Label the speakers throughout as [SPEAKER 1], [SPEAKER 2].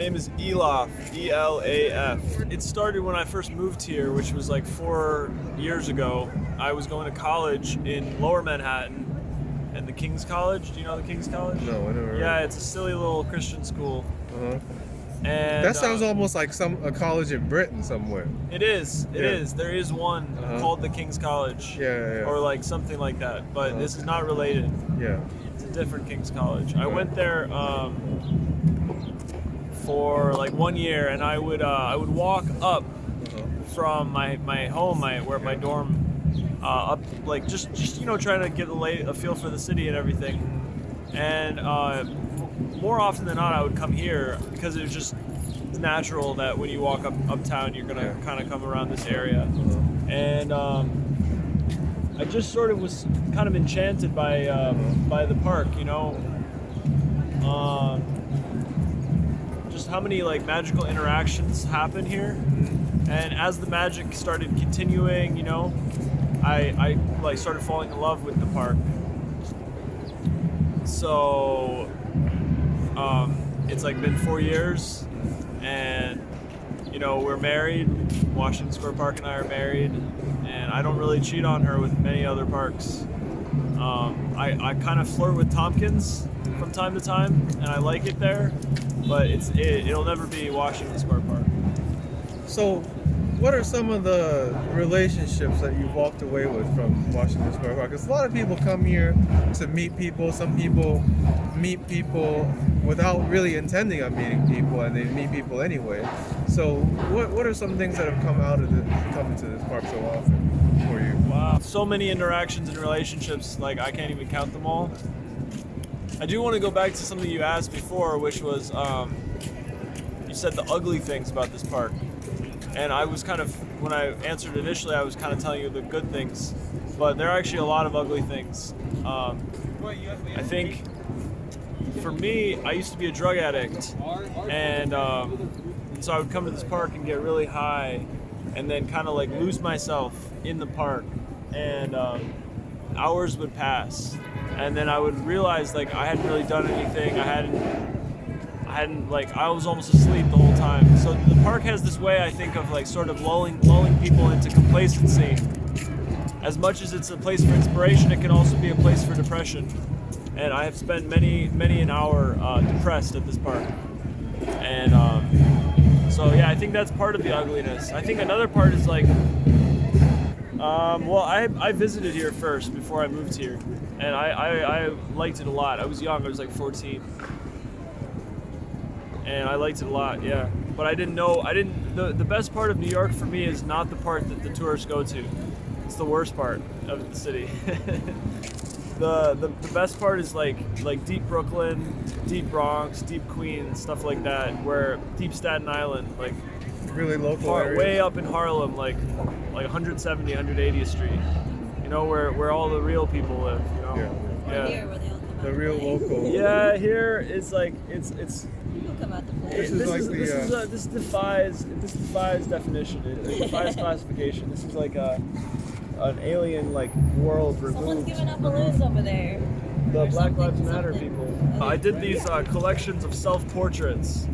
[SPEAKER 1] My name is Elaf, E-L-A-F. It started when I first moved here, which was like 4 years ago. I was going to college in Lower Manhattan and the King's College. Do you know the King's College?
[SPEAKER 2] No, I never.
[SPEAKER 1] Yeah, it's a silly little Christian school.
[SPEAKER 2] Uh-huh.
[SPEAKER 1] And
[SPEAKER 2] That sounds almost like a college in Britain somewhere.
[SPEAKER 1] It is. It
[SPEAKER 2] Yeah.
[SPEAKER 1] is. There is one called the King's College.
[SPEAKER 2] Yeah.
[SPEAKER 1] Or like something like that. But this is not related.
[SPEAKER 2] Yeah.
[SPEAKER 1] It's a different King's College. I went there for like 1 year, and I would walk up from my home, my dorm, up like just trying to get a feel for the city and everything. And more often than not, I would come here because it's natural that when you walk uptown, you're gonna kind of come around this area. And I just sort of was kind of enchanted by the park, just how many like magical interactions happen here. And as the magic started continuing, I like started falling in love with the park. So it's like been 4 years, and we're married. Washington Square Park and I are married, and I don't really cheat on her with many other parks. I kind of flirt with Tompkins from time to time, and I like it there, but it'll never be Washington Square Park.
[SPEAKER 2] So, what are some of the relationships that you've walked away with from Washington Square Park? Because a lot of people come here to meet people. Some people meet people without really intending on meeting people, and they meet people anyway. So, what are some things that have come out of coming to this park so often for you?
[SPEAKER 1] Wow, so many interactions and relationships, like I can't even count them all. I do want to go back to something you asked before, which was you said the ugly things about this park. And I was kind of, when I answered initially, I was kind of telling you the good things, but there are actually a lot of ugly things. I think for me, I used to be a drug addict, and so I would come to this park and get really high, and then kind of like lose myself in the park, and hours would pass, and then I would realize like I hadn't really done anything. I was almost asleep the whole time. So the park has this way, I think, of like sort of lulling people into complacency. As much as it's a place for inspiration, it can also be a place for depression. And I have spent many an hour depressed at this park. And so yeah, I think that's part of the ugliness. I think another part is like, I visited here first before I moved here, and I liked it a lot. I was young. I was like 14. And I liked it a lot, yeah. But the best part of New York for me is not the part that the tourists go to. It's the worst part of the city. The best part is like deep Brooklyn, deep Bronx, deep Queens, stuff like that, where deep Staten Island, like
[SPEAKER 2] really local areas.
[SPEAKER 1] Way up in Harlem, like 170, 180th Street. Where all the real people live,
[SPEAKER 3] Yeah. Here, where they all come
[SPEAKER 2] The
[SPEAKER 3] out
[SPEAKER 2] real
[SPEAKER 3] to play.
[SPEAKER 2] local.
[SPEAKER 1] Yeah, here it's like it's
[SPEAKER 3] People come out to play.
[SPEAKER 2] This
[SPEAKER 1] This defies definition. It defies classification. This is like an alien like world
[SPEAKER 3] Someone's
[SPEAKER 1] removed.
[SPEAKER 3] giving up balloons over there.
[SPEAKER 1] The
[SPEAKER 3] Or
[SPEAKER 1] Black Lives
[SPEAKER 3] something.
[SPEAKER 1] Matter people. I did these collections of self-portraits,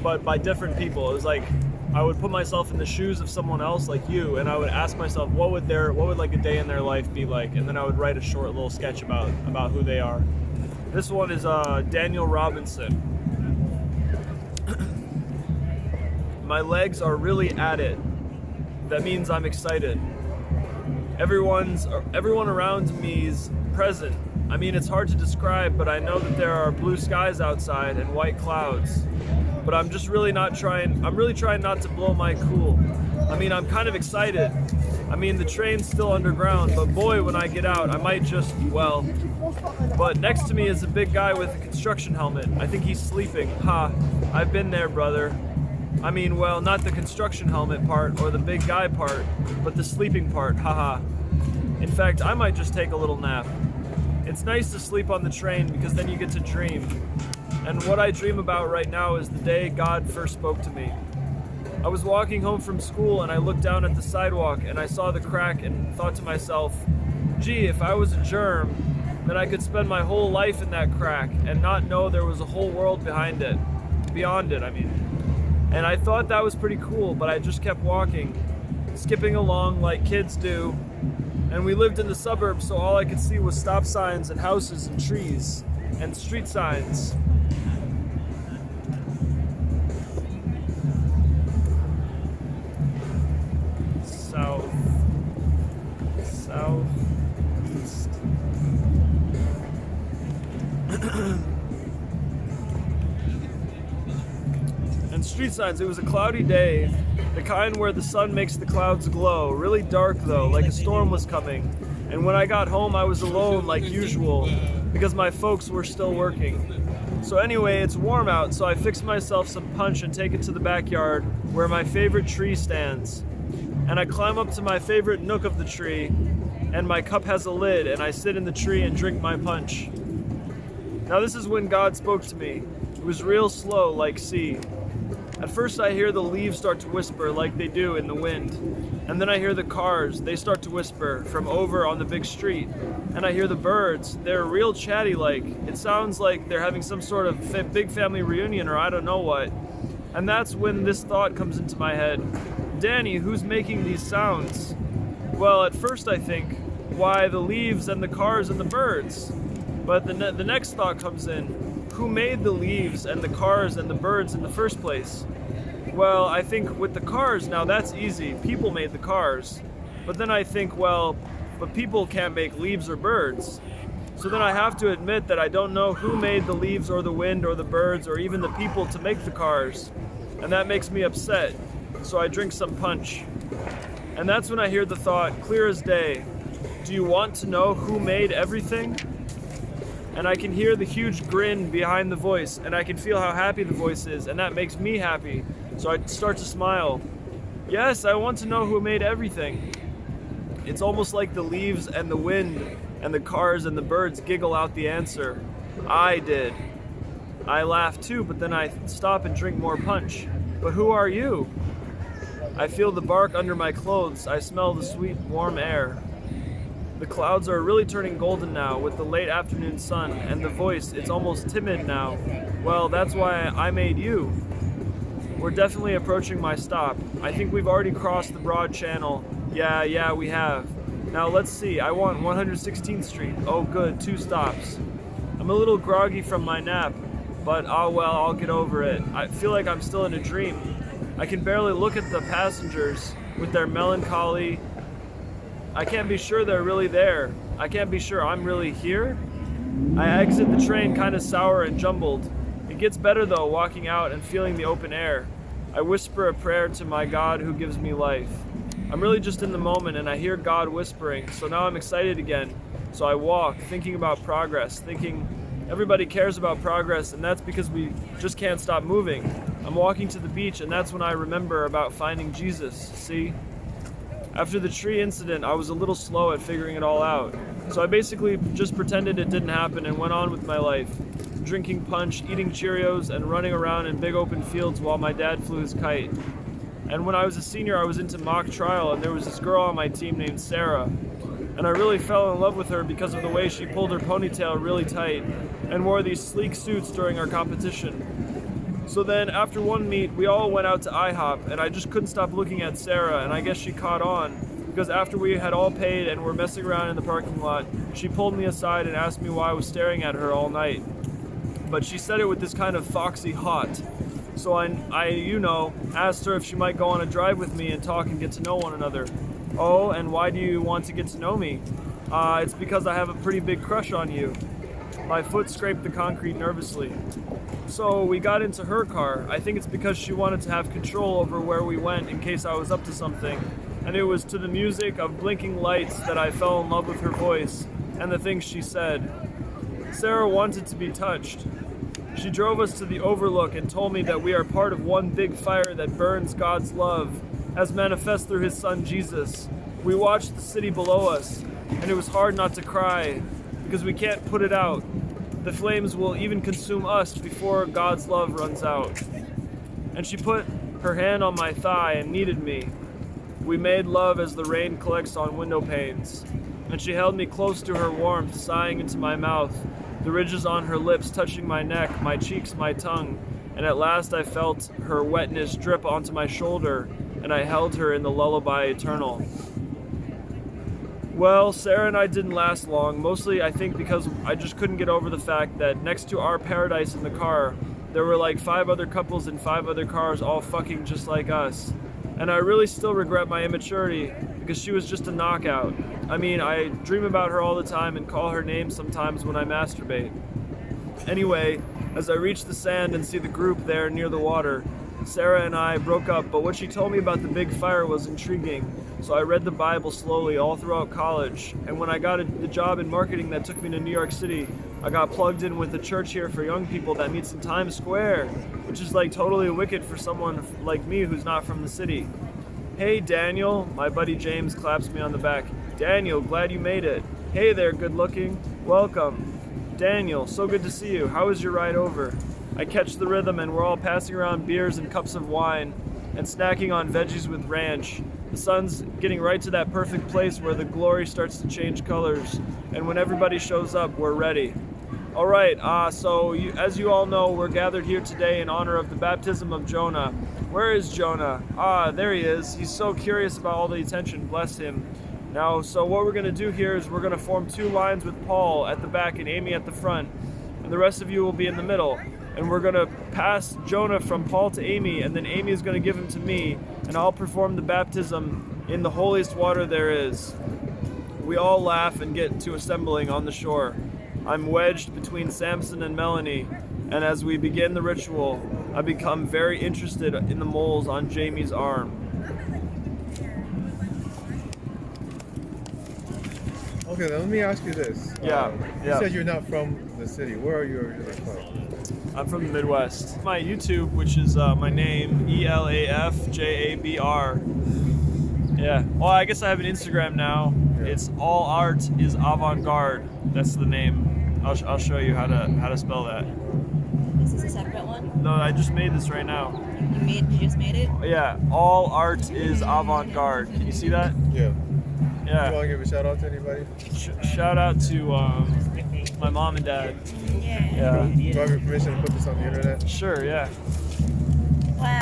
[SPEAKER 1] but by different people. It was like I would put myself in the shoes of someone else like you, and I would ask myself what would like a day in their life be like, and then I would write a short little sketch about who they are. This one is Daniel Robinson. My legs are really at it. That means I'm excited. Everyone around me is present. I mean, it's hard to describe, but I know that there are blue skies outside and white clouds. But I'm really trying not to blow my cool. I mean, I'm kind of excited. I mean, the train's still underground, but boy, when I get out, I might just, but next to me is a big guy with a construction helmet. I think he's sleeping. Ha, I've been there, brother. I mean, not the construction helmet part or the big guy part, but the sleeping part, haha. In fact, I might just take a little nap. It's nice to sleep on the train because then you get to dream. And what I dream about right now is the day God first spoke to me. I was walking home from school and I looked down at the sidewalk and I saw the crack and thought to myself, gee, if I was a germ, then I could spend my whole life in that crack and not know there was a whole world behind it. Beyond it, I mean. And I thought that was pretty cool, but I just kept walking, skipping along like kids do. And we lived in the suburbs, so all I could see was stop signs and houses and trees and street signs. Southeast. And street signs. It was a cloudy day, the kind where the sun makes the clouds glow. Really dark though, like a storm was coming. And when I got home, I was alone like usual, because my folks were still working. So anyway, it's warm out, so I fix myself some punch and take it to the backyard where my favorite tree stands. And I climb up to my favorite nook of the tree, and my cup has a lid, and I sit in the tree and drink my punch. Now this is when God spoke to me. It was real slow, like see. At first I hear the leaves start to whisper like they do in the wind. And then I hear the cars, they start to whisper from over on the big street. And I hear the birds, they're real chatty like. It sounds like they're having some sort of big family reunion or I don't know what. And that's when this thought comes into my head. Danny, who's making these sounds? Well, at first I think, why the leaves and the cars and the birds? But the next thought comes in. Who made the leaves and the cars and the birds in the first place? Well, I think with the cars, now that's easy. People made the cars. But then I think, well, but people can't make leaves or birds. So then I have to admit that I don't know who made the leaves or the wind or the birds or even the people to make the cars. And that makes me upset. So I drink some punch. And that's when I hear the thought, clear as day. Do you want to know who made everything? And I can hear the huge grin behind the voice, and I can feel how happy the voice is, and that makes me happy. So I start to smile. Yes, I want to know who made everything. It's almost like the leaves and the wind and the cars and the birds giggle out the answer. I did. I laugh too, but then I stop and drink more punch. But who are you? I feel the bark under my clothes. I smell the sweet, warm air. The clouds are really turning golden now with the late afternoon sun, and the voice, it's almost timid now. Well, that's why I made you. We're definitely approaching my stop. I think we've already crossed the broad channel. Yeah, we have. Now let's see, I want 116th Street. Oh good, 2 stops. I'm a little groggy from my nap, but oh well, I'll get over it. I feel like I'm still in a dream. I can barely look at the passengers with their melancholy. I can't be sure they're really there. I can't be sure I'm really here. I exit the train kind of sour and jumbled. It gets better though, walking out and feeling the open air. I whisper a prayer to my God who gives me life. I'm really just in the moment and I hear God whispering, so now I'm excited again. So I walk, thinking about progress, thinking everybody cares about progress, and that's because we just can't stop moving. I'm walking to the beach, and that's when I remember about finding Jesus, see? After the tree incident, I was a little slow at figuring it all out. So I basically just pretended it didn't happen and went on with my life. Drinking punch, eating Cheerios, and running around in big open fields while my dad flew his kite. And when I was a senior, I was into mock trial, and there was this girl on my team named Sarah. And I really fell in love with her because of the way she pulled her ponytail really tight and wore these sleek suits during our competition. So then, after one meet, we all went out to IHOP, and I just couldn't stop looking at Sarah, and I guess she caught on, because after we had all paid and were messing around in the parking lot, she pulled me aside and asked me why I was staring at her all night. But she said it with this kind of foxy hot. So I asked her if she might go on a drive with me and talk and get to know one another. Oh, and why do you want to get to know me? It's because I have a pretty big crush on you. My foot scraped the concrete nervously. So we got into her car. I think it's because she wanted to have control over where we went in case I was up to something. And it was to the music of blinking lights that I fell in love with her voice and the things she said. Sarah wanted to be touched. She drove us to the overlook and told me that we are part of one big fire that burns God's love, as manifest through his son Jesus. We watched the city below us, and it was hard not to cry, because we can't put it out. The flames will even consume us before God's love runs out. And she put her hand on my thigh and kneaded me. We made love as the rain collects on window panes. And she held me close to her warmth, sighing into my mouth, the ridges on her lips touching my neck, my cheeks, my tongue. and at last I felt her wetness drip onto my shoulder, and I held her in the lullaby eternal. Well, Sarah and I didn't last long, mostly I think because I just couldn't get over the fact that next to our paradise in the car, there were like 5 other couples in 5 other cars all fucking just like us. And I really still regret my immaturity because she was just a knockout. I mean, I dream about her all the time and call her name sometimes when I masturbate. Anyway, as I reach the sand and see the group there near the water, Sarah and I broke up, but what she told me about the big fire was intriguing, so I read the Bible slowly all throughout college, and when I got the job in marketing that took me to New York City, I got plugged in with a church here for young people that meets in Times Square, which is like totally wicked for someone like me who's not from the city. Hey Daniel, my buddy James claps me on the back. Daniel, glad you made it. Hey there, good looking. Welcome. Daniel, so good to see you. How was your ride over? I catch the rhythm and we're all passing around beers and cups of wine and snacking on veggies with ranch. The sun's getting right to that perfect place where the glory starts to change colors, and when everybody shows up, we're ready. All right, as you all know, we're gathered here today in honor of the baptism of Jonah. Where is Jonah? There he is. He's so curious about all the attention, bless him. Now, so what we're gonna do here is we're gonna form 2 lines with Paul at the back and Amy at the front, and the rest of you will be in the middle. And we're gonna pass Jonah from Paul to Amy, and then Amy is gonna give him to me, and I'll perform the baptism in the holiest water there is. We all laugh and get to assembling on the shore. I'm wedged between Samson and Melanie, and as we begin the ritual, I become very interested in the moles on Jamie's arm.
[SPEAKER 2] Okay, then let me ask you this.
[SPEAKER 1] Yeah.
[SPEAKER 2] You said you're not from the city. Where are you originally from?
[SPEAKER 1] I'm from the Midwest. My YouTube, which is my name, ELAFJABR. Yeah. Well, I guess I have an Instagram now.
[SPEAKER 2] Yeah.
[SPEAKER 1] It's All Art is Avant-Garde. That's the name. I'll show you how to spell that.
[SPEAKER 3] Is this a separate one?
[SPEAKER 1] No, I just made this right now.
[SPEAKER 3] You just made it?
[SPEAKER 1] Yeah. All Art is Avant-Garde. Can you see that?
[SPEAKER 2] Yeah.
[SPEAKER 1] Yeah.
[SPEAKER 2] You want to give a shout out to anybody?
[SPEAKER 1] Shout out to my mom and dad.
[SPEAKER 3] Yeah.
[SPEAKER 1] Yeah.
[SPEAKER 2] Do I have your permission to put this on the internet?
[SPEAKER 1] Sure. Yeah.
[SPEAKER 3] Wow.